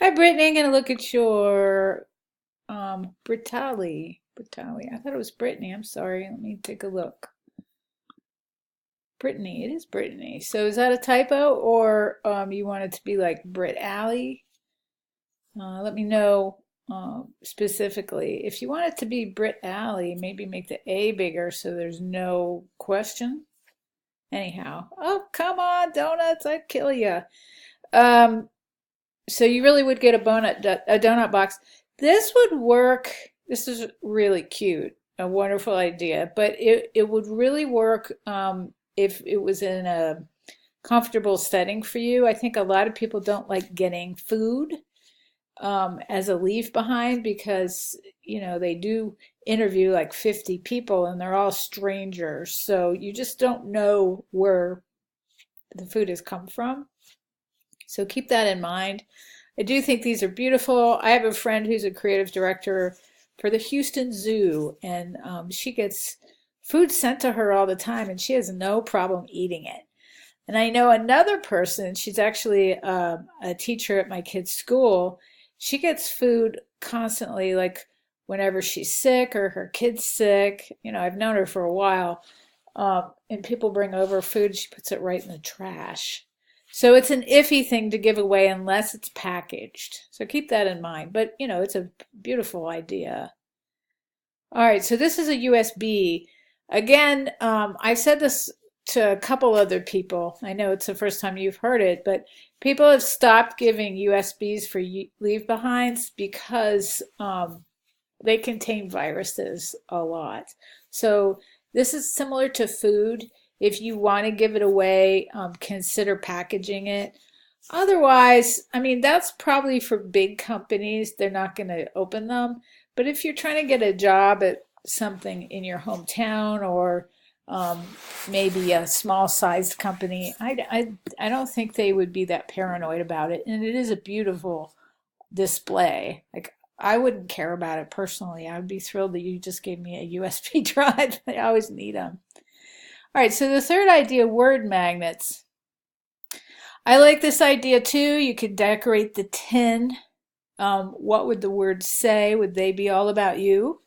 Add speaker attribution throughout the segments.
Speaker 1: Hi, Brittany. I'm going to look at your Brittali. Brittali. I thought it was Brittany. I'm sorry. Let me take a look. Brittany. It is Brittany. So is that a typo or you want it to be like Brit Alley? Let me know specifically. If you want it to be Brit Alley, maybe make the A bigger so there's no question. Anyhow. Oh, come on, donuts. I'd kill you. Um, So you really would get a donut box. This would work. This is really cute, a wonderful idea, but it would really work if it was in a comfortable setting for you. I think a lot of people don't like getting food as a leave behind because, they do interview like 50 people and they're all strangers. So you just don't know where the food has come from. So keep that in mind. I do think these are beautiful. I have a friend who's a creative director for the Houston Zoo, and she gets food sent to her all the time, and she has no problem eating it. And I know another person, she's actually a teacher at my kid's school. She gets food constantly, like whenever she's sick or her kid's sick. I've known her for a while, and people bring over food, she puts it right in the trash. So it's an iffy thing to give away unless it's packaged. So keep that in mind. But, it's a beautiful idea. All right, so this is a USB. Again, I said this to a couple other people. I know it's the first time you've heard it, but people have stopped giving USBs for leave behinds because they contain viruses a lot. So this is similar to food. If you want to give it away, consider packaging it. Otherwise, I mean, that's probably for big companies. They're not going to open them. But if you're trying to get a job at something in your hometown or um, maybe a small sized company, I don't think they would be that paranoid about it. And it is a beautiful display. Like, I wouldn't care about it personally. I would be thrilled that you just gave me a USB drive. I always need them. All right, so the third idea, word magnets. I like this idea too. You could decorate the tin. What would the words say? Would they be all about you?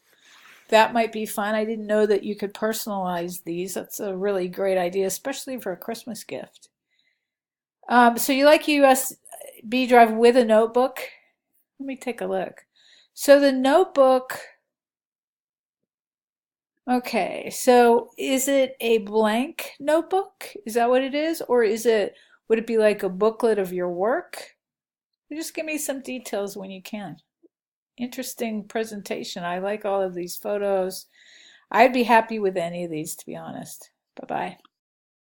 Speaker 1: That might be fun. I didn't know that you could personalize these. That's a really great idea, especially for a Christmas gift. So you like USB drive with a notebook? Let me take a look. So the notebook, okay, so is it a blank notebook? Is that what it is? Or would it be like a booklet of your work? Just give me some details when you can. Interesting presentation. I like all of these photos. I'd be happy with any of these, to be honest. Bye-bye.